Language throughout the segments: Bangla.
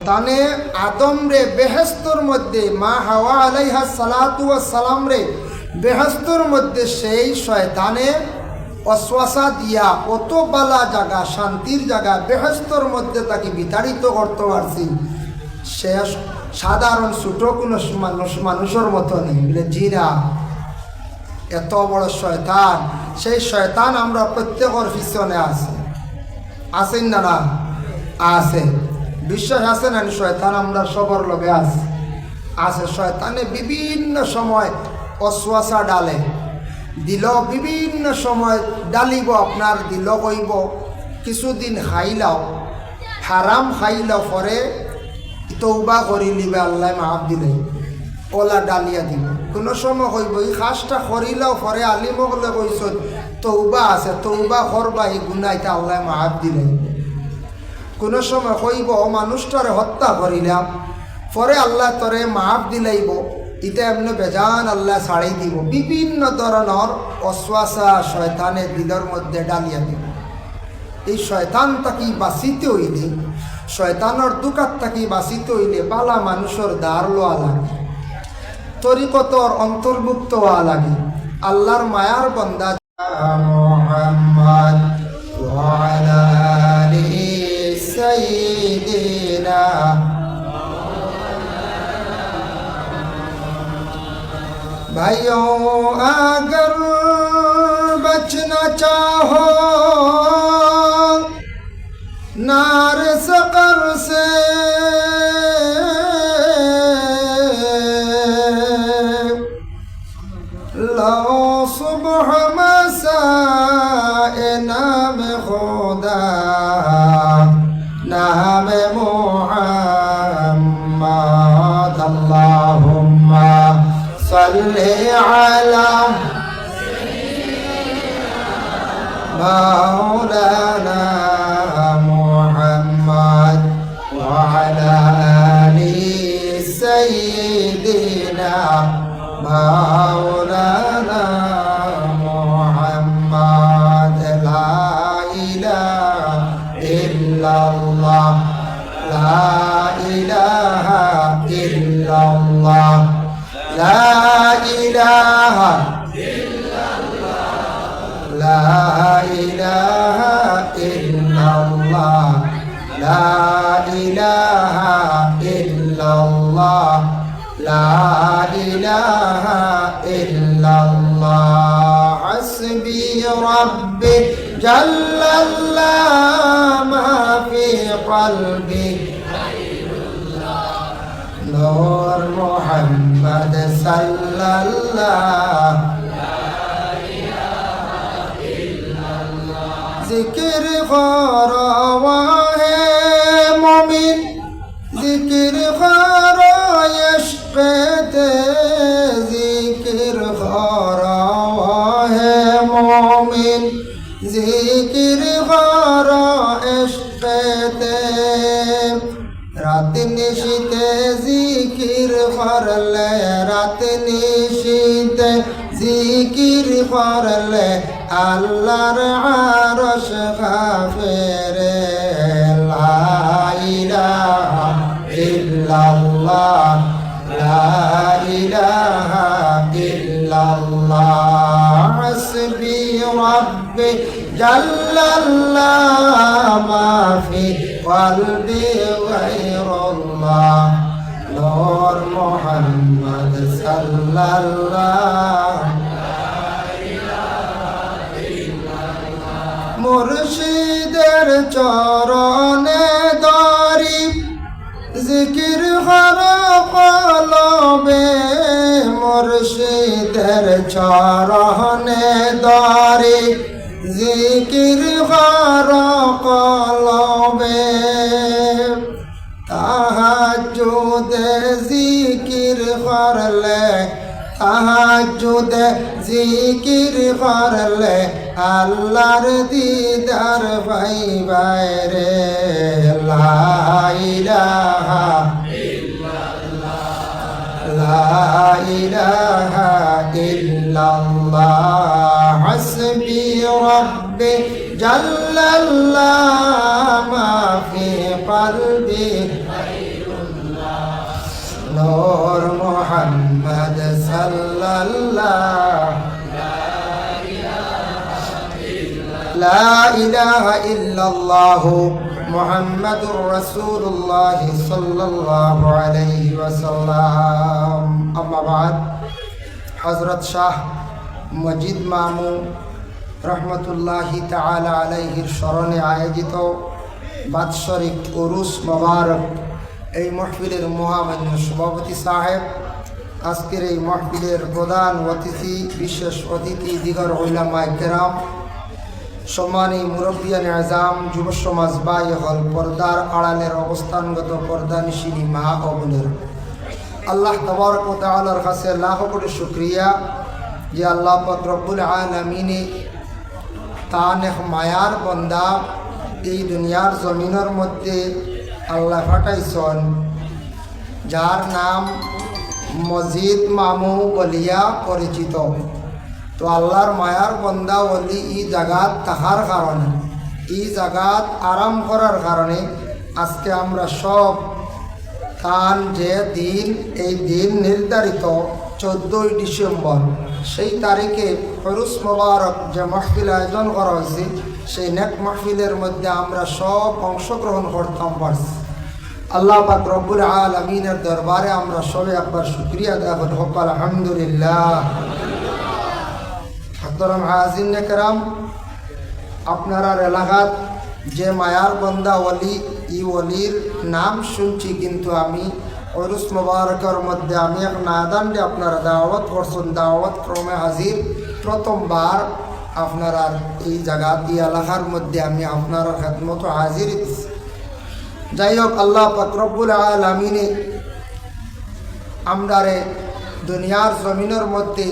তানে আদম রে বেহেস্তর মধ্যে মা হাওয়া আলাইহা সালাতু ওয়াস সালাম রে বেহেস্তর মধ্যে সেই শয়তানে অশ্বাসা দিয়া অত বালা জায়গা শান্তির জায়গা বেহেস্তর মধ্যে তাকে বিতাড়িত করতে পারছি। সে সাধারণ ছোট কোনো মানুষের মতো নেই বলে জিরা এত বড় শয়তান। সেই শয়তান আমরা প্রত্যেকের পিছনে আছেন না না আছে, বিশ্বাস আছে না? শয়তান আমরা সবার লগে আছে। শয়তানে বিভিন্ন সময় অশ্বাসা ডালে দিল, বিভিন্ন সময় ডালিব আপনার দিল কইব কিছুদিন খাইলাও হারাম খাইলাও পরে তৌবা করি লিবে আল্লাহ মাফ দিলে ওলা ডালিয়া দিব। কোনো সময় কইব এই খাসটা করিলাও পরে আলিমকলে কইস তৌবা আছে, তৌবা করবা এই গুনাইতে আল্লাহ মাফ দিলে। কোনো সময় কইব মানুষটারে হত্যা করিলাম পরে আল্লাহ তরে মাফ দিলাইব, এটা এমনি বেজান আল্লাহ ছাড়াই দিব। বিভিন্ন ধরনের অশ্বাসা শয়তানের দিলের মধ্যে ডালিয়া দিব। এই শয়তান তাকে বাঁচিতে হইলে, শয়তানের দুকাত তাকে বাঁচিতে হইলে বালা মানুষের দ্বার লোয়া লাগে, তরিকতর অন্তর্ভুক্ত হওয়া লাগে। আল্লাহর মায়ার বন্দা মুহাম্মদ ওয়া আলা আলিহি সাইয়্যিদিনা भाइयों अगर बचना चाहो नार सकर से, लो सुबह मसाए नाम खुदा नाम मुहम्मद अल्लाहुम्मा सल्ले अला मौलाना मुहम्मद व अला आलि सय्यिदिना मौलाना मुहम्मद। ला इलाहा इल्लल्लाह, ला इलाहा इल्लल्लाह, ला इलाहा इल्लल्लाह, ला इलाहा इल्लल्लाह, ला इलाहा इल्लल्लाह, ला इलाहा इल्लल्लाह। हस्बी रब्बी जल्लल्लाह मा फी क़ल्बी नूर मोहम्मद सल्लल्लाह। जिक्र करो है मोमिन, जिक्र करो इश्क़ ते, जिक्र करो है मोमिन, जिक्र करो इश्क़ ते। रात निशिते जिकिर करले, रात निशिते जिकिर करले আল্লাহর আরশ কাফেরে। লা ইলাহা ইল্লাল্লাহ, লা ইলাহা ইল্লাল্লাহ। হাসবি রাব্বি জাল্লাল্লাহ মা ফি কলবি গায়রুল্লাহ। নূর মুহাম্মদ সাল্লাল্লাহ। মুর্শিদের চরণে দরি জিকির করো কলবে, মুর্শিদের চরণে দরি জিকির করো কলবে। তাহাজ্জুদে জিকির করলে, তাহাজ্জুদে জিকির করলে আল্লাহর দিদার পাইবাই রে। লা ইলাহা ইল্লাল্লাহ, লা ইলাহা ইল্লাল্লাহ। হাসবি রব্বি জাল্লাল্লাহ মা ফি কলবি নূর মুহাম্মদ সাল্লাল্লাহু লা ইলাহা ইল্লাল্লাহ মুহাম্মাদুর রাসূলুল্লাহ সাল্লাল্লাহু আলাইহি ওয়াসাল্লাম। আম্মা বাদ, হযরত শাহ মজিদ মামু রহমতুল্লাহি তাআলা আলাইহির স্মরণে আয়োজিত বাৎসরিক উরুস মোবারক এই মাহফিলের মহামান্য সভাপতি সাহেব, আজকের এই মাহফিলের প্রধান অতিথি, বিশেষ অতিথি দিগর উলামায়ে কেরাম, সম্মানী মুরব্বিয়ান আযম, যুব সমাজ ভাই হল, পর্দার আড়ালের অবস্থানগত পর্দানিশিনী মা ও বোনের, আল্লাহ তাবারক ওয়া তাআলার কাছে লাখ কোটি শুকরিয়া যে আল্লাহ পাক রব্বুল আলামিনে তার এক মায়ার বন্দা এই দুনিয়ার জমিনের মধ্যে আল্লাহ পাঠাইছেন, যার নাম মজিদ মামু বলিয়া পরিচিত। তো আল্লাহর মায়ার বন্দা বলি এই জাগাত থাকার কারণে, এই জাগাত আরাম করার কারণে আজকে আমরা সব তান যে দিন, এই দিন নির্ধারিত 14ই ডিসেম্বর, সেই তারিখে উরুস মোবারক যে মাহফিল আয়োজন করা হয়েছে, সেই নেক মাহফিলের মধ্যে আমরা সব অংশগ্রহণ করতাম পারছি। আল্লাহ পাক রব্বুল আলামিনের দরবারে আমরা সবাই একবার শুকরিয়া আদায় করি, আলহামদুলিল্লাহ। মোহতারাম হাজিরিন কেরাম, আপনার এলাকাত যে মায়ার বন্দা ওলি, ই ওলির নাম শুনছি, কিন্তু আমি উরুস মোবারকের মধ্যে আমি এক নাদানকে আপনারা দাওয়াত করছেন, দাওয়াত ক্রমে হাজির। প্রথমবার আপনারা এই জায়গা এই এলাকার মধ্যে আমি আপনার খেদমত হাজির। যাই হোক, আল্লাহ পাক রব্বুল আলামিনে আমরারে দুনিয়ার জমিনের মধ্যে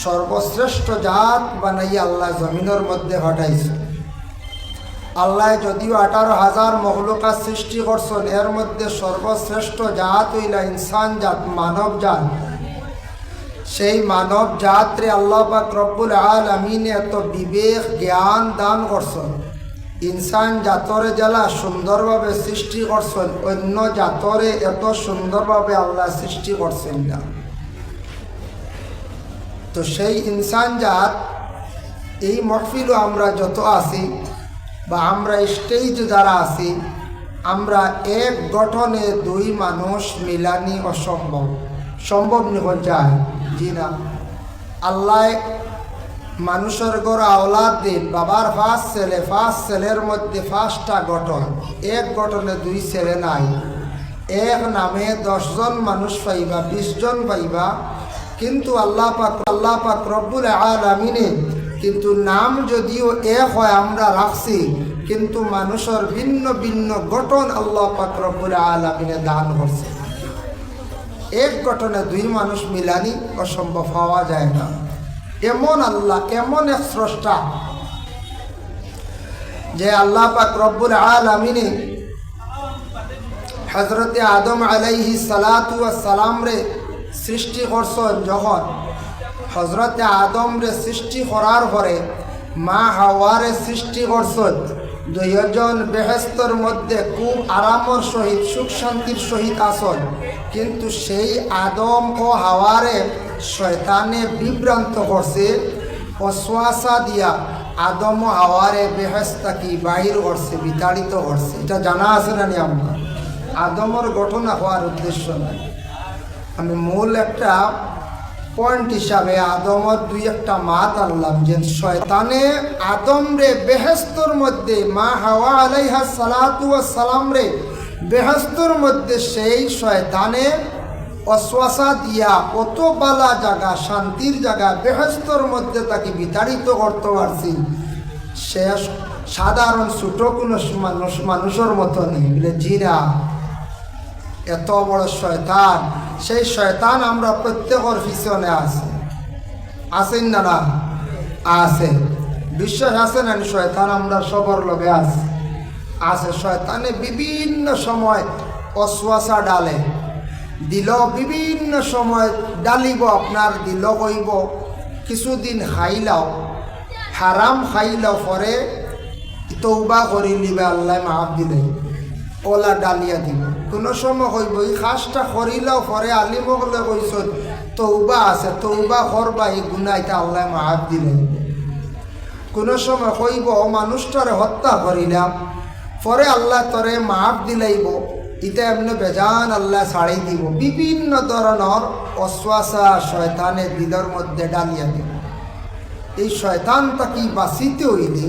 সর্বশ্রেষ্ঠ জাত বানাইয়া আল্লাহ জমিনের মধ্যে হটাইছে। আল্লাহ যদিও 18,000 মখলুকাত সৃষ্টি করছেন, এর মধ্যে সর্বশ্রেষ্ঠ জাত হইলা ইনসান জাত, মানব জাত। সেই মানব জাতরে আল্লাহ পাক রব্বুল আলামিন এত বিবেক জ্ঞান দান করছেন। ইনসান জাতরে যারা সুন্দরভাবে সৃষ্টি করছেন, অন্য জাতরে এত সুন্দরভাবে আল্লাহ সৃষ্টি করছেন না। তো সেই ইনসান জাত, এই মহফিলও আমরা যত আছি বা আমরা স্টেজ যারা আছি, আমরা এক গঠনে দুই মানুষ মিলানি অসম্ভব, সম্ভব নিকট যায় জি না। আল্লাহ মানুষের গড় আওলাদ দিন, বাবার 5 ছেলে, 5 ছেলের মধ্যে 5টা গঠন, এক গঠনে 2 ছেলে নাই। এক নামে 10 জন মানুষ পাইবা, 20 জন পাইবা, কিন্তু আল্লাহ পাক রব্বুল আলামিনে কিন্তু নাম যদিও এক হয় আমরা রাখছি, কিন্তু মানুষের ভিন্ন ভিন্ন গঠন আল্লাহ পাক রব্বুল আলামিনে দান করছে। এক গঠনে 2 মানুষ মিলানি অসম্ভব, হওয়া যায় না। এমন আল্লাহ, এমন এক স্রষ্টা, যে আল্লাহ পাক রব্বুল আলামিনে হযরতে আদম আলাইহিস সালাতু ওয়াস সালাম রে সৃষ্টি করছেন। যখন হযরতে আদম রে সৃষ্টি করার পরে মা হাওয়ারে সৃষ্টি করছেন, 2 জন বেহেশতের মধ্যে খুব আরামের সহিত, সুখ শান্তির সহিত আসন। কিন্তু সেই আদম ও হাওয়ারে শয়তানে বিভ্রান্ত করছে, অশ্বাসা দিয়া আদম ও হাওয়ারে বেহেশত কি বাহির করছে, বিতাড়িত করছে। এটা জানা আছে না নি? আমরা আদমের ঘটনা হওয়ার উদ্দেশ্য নাই, আমি মূল একটা পয়েন্ট হিসাবে আদমর 2-1টা মাত আনলাম, যে শয়তানে আদম রে বেহেশতের মধ্যে, মা হাওয়া আলাইহাস সালাতু ওয়াস সালাম রে বেহেশতের মধ্যে, সেই শয়তানে অশ্বাসা দিয়া কত বালা জায়গা, শান্তির জায়গা বেহেশতের মধ্যে তাকে বিতাড়িত করতে পারছি। সে সাধারণ ছোট কোনো মানুষের মতো নেই, বলে জিরা এত বড় শয়তান। সেই শয়তান আমরা প্রত্যেকের পিছনে আছে, আছেন না? না আছে, বিশ্বাস আছে না? শয়তান আমরা সবর লগে আছে। শয়তানে বিভিন্ন সময় অশ্বাসা ডালে, দিল বিভিন্ন সময় ডালিব, আপনার দিল কইব কিছুদিন খাইলাও, হারাম খাইলাও, পরে তৌবা করি লিবে, আল্লাহ মাফ দিলে ওলা ডালিয়া দিব। কোনো সময় কইব এই কাজটা করিলেও পরে আলিমকলে কইস তৌবা আছে, তৌবা করবা, এই গুনাহ এটা আল্লাহ মাফ দিলেন। কোনো সময় কইব মানুষটারে হত্যা করিলাম, পরে আল্লাহ তরে মাফ দিলাইব, এটা এমনি বেজান আল্লাহ ছাড়াই দিব। বিভিন্ন ধরনের অশ্বাসা শয়তানের দিলের মধ্যে ডালিয়া দিব। এই শয়তান তাকি বাঁচিতে হইলে,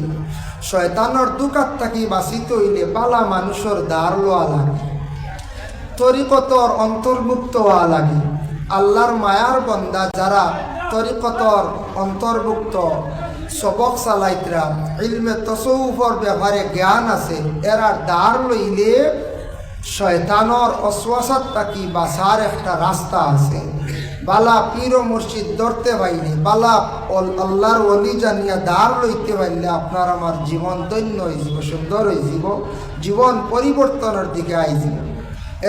শয়তানের দুকাত তাকি বাঁচিতে হইলে বালা মানুষের দ্বার লওয়া লাগে, তরিকতর অন্তর্ভুক্ত হওয়া লাগে। আল্লাহর মায়ার বন্দা যারা তরিকতর অন্তর্ভুক্ত সবক চালাইতরা, ইলমে তসৌফর ব্যাপারে জ্ঞান আছে, এরা দ্বার লইলে শয়তানর অশ্বাসাত তাকি বাঁচার একটা রাস্তা আছে। বালা পীর ও মুর্শিদ ধরতে পাইলে, বালা আল্লাহর ওলি জানিয়া দ্বার লইতে পারলে আপনার আমার জীবন ধন্য হয়ে যাব, সুন্দর হয়ে যাব, জীবন পরিবর্তনের দিকে আইযাব।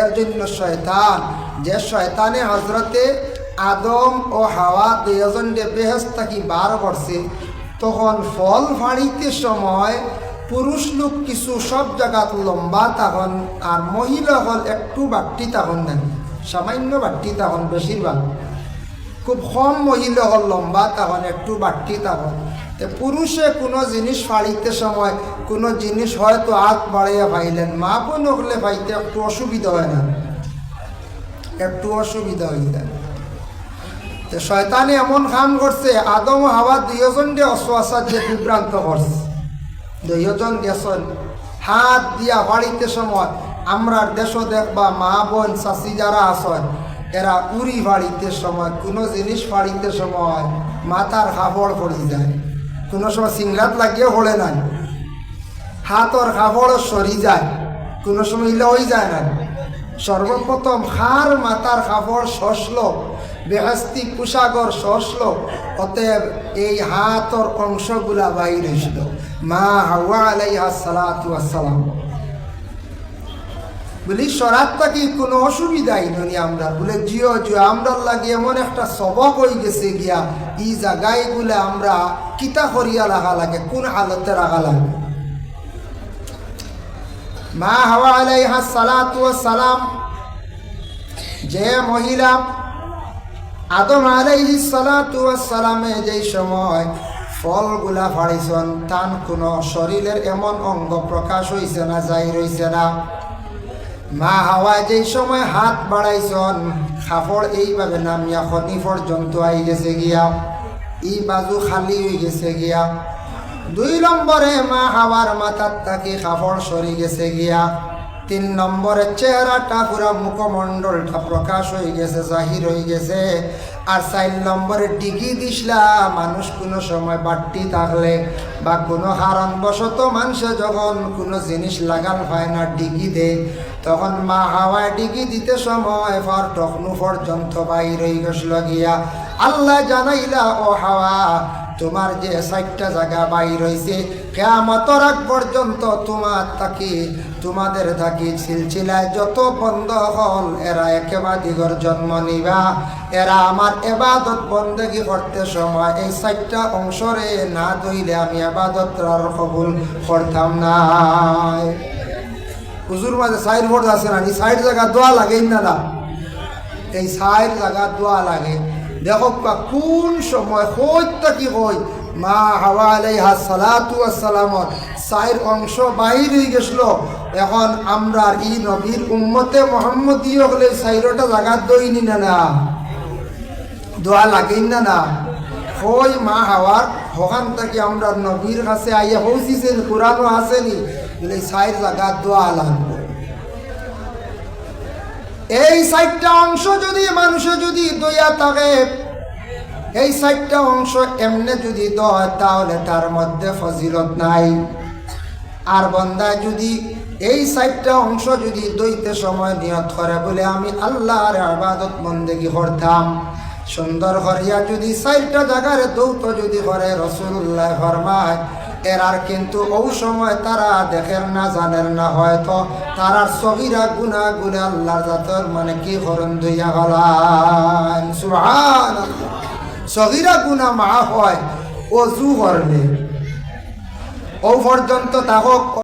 এর জন্য শয়তান, যে শয়তানে হজরতে আদম ও হাওয়া দুজনকে বেহেশত থাকি বার করছে, তখন ফল ফাড়িতে সময় পুরুষ লোক কিছু সব জায়গাত লম্বা তখন, আর মহিলা হল একটু বাট্টি তখন নেন, সামান্য বাট্টি তখন, বেশিরভাগ খুব কম মহিলা হল লম্বা তখন, একটু বাট্টি তখন। তো পুরুষে কোনো জিনিস ফাড়িতে সময় কোনো জিনিস হয়তো হাত বাড়াইয়া পাইলেন, মা বোন হলে পাইতে একটু অসুবিধা হয় না, একটু অসুবিধা হয়ে যায়। তো শয়তানে এমন কাম করছে, আদম ও হাওয়া দুইজনকে অশ্বাসার যে বিভ্রান্ত করছে। দুইজন গেছেন হাত দিয়া ফাড়িতে সময়, আমরা দেশ দেখবা মা বোন চাষি যারা আসেন, এরা উড়ি ফাড়িতে সময়, কোনো জিনিস ফাড়িতে সময় মাথার কাপড় পড়ে যায়, কোনো সময় সিংলাত লাগিয়ে পড়ে নাই, হাতর কাপড় সরি যায়, কোনো সময় ইলে হয়ে যায় না। সর্বপ্রথম হার মাথার কাপড় শসল, বেহস্তি পোশাকর শসল, অতএব এই হাতর অংশগুলা বাইর হয়েছিল। মা হাওয়া আলাইহা সালাতু ওয়াসসালাম বলি সরাতটা কি কোনো অসুবিধাই ননি আমরা বলে জিও জিও আমরা লাগে এমন একটা সবক হয়ে গেছে গিয়া, এই জায়গাগুলো আমরা কিতা করিয়া রাখা লাগে, কোন হালতে রাখা লাগে। মা হাওয়া আলাইহা সালাতু ওয়াসসালাম, যে মহিলা আদম আলাইহিস সালাতু ওয়াসসালামে যেই সময় ফলগুলা ফাড়িছেন, তান কোনো শরীরের এমন অঙ্গ প্রকাশ হইছে না, যাই রইছে না। মা হাওয়া যেই সময় হাত বাড়াইছেন, কাপড় এইভাবে নামিয়া খনি পর্যন্ত আই গেছে গিয়া, এই বাজু খালি হয়ে গেছে গিয়া। 2 নম্বরে মা হাওয়ার মাথার তাকে কাপড় সরি গেছে গিয়া। 3 নম্বরে চেহারাটা পুরা মুখমণ্ডলটা প্রকাশ হয়ে গেছে, জাহির হয়ে গেছে। আর 4 নম্বরে ডিগি দিসলা, মানুষ কোনো সময় বাট্টি থাকলে বা কোনো কারণবশত মানুষে যখন কোনো জিনিস লাগাল পায় না, ডিগি দেয়, তখন মা হাওয়ায় ডিগি দিতে সময় ফর টকনু পর্যন্ত বাইর হয়ে গেছিল গিয়া। আল্লাহ জানাইলা, ও হাওয়া তোমার যে 4টা জায়গা বাইর হয়েছে, কিয়ামতের আগ পর্যন্ত তোমাদের থাকি সিলসিলায় যত বন্ধ হল, এরা একেবারে দিগর জন্ম নিবা। এরা আমার ইবাদত বন্দেগী করতে সময় এই 4টা অংশরে না দইলে আমি ইবাদত আর কবুল করতাম না। হুজুর মাঝে 4 ভোট আছে না, এই 4 জায়গা দোয়া লাগে না, এই 4 জায়গা দোয়া লাগে। দেখো কোন সময় হইতা কি হই, মা হাওয়া আলাইহা সালাতু ওয়াসসালামর 4 অংশ বাইর হয়ে গেছিল। এখন আমরা এই নবীর উম্মতে মুহাম্মদীয় হলে 4টা জায়গা দইনি না, দোয়া লাগেই না। হই মা হাওয়ার ওখান থেকে আমরা নবীর কাছে আইয়া পৌঁছিছেন, কোরআনও আসেনি, বলে 4 জায়গা দোয়া লাগবে। এই 4টা অংশ যদি মানুষে যদি দইয়া থাকে, এই 4টা অংশ এমনে যদি দয়, তাহলে তার মধ্যে ফজিলত নাই। আর বান্দা যদি এই 4টা অংশ যদি দইতে সময় নিয়ত করে, বলে আমি আল্লাহর ইবাদত বন্দেগী করতাম, সুন্দর করিয়া যদি 4টা জায়গার দৌত যদি করে, রাসূলুল্লাহ ফরমায় এরার কিন্তু ওই সময় তারা দেখেন না, জানেন না, হয়তো তারার সগীরা গুনাহ গুলে আল্লাহর জাতর মানে কি করন দইয়া গলান। সুবহানাল্লাহ, সগীরা গুনাহ মাফ হয় ওযু করলে, ও পর্যন্ত তাহক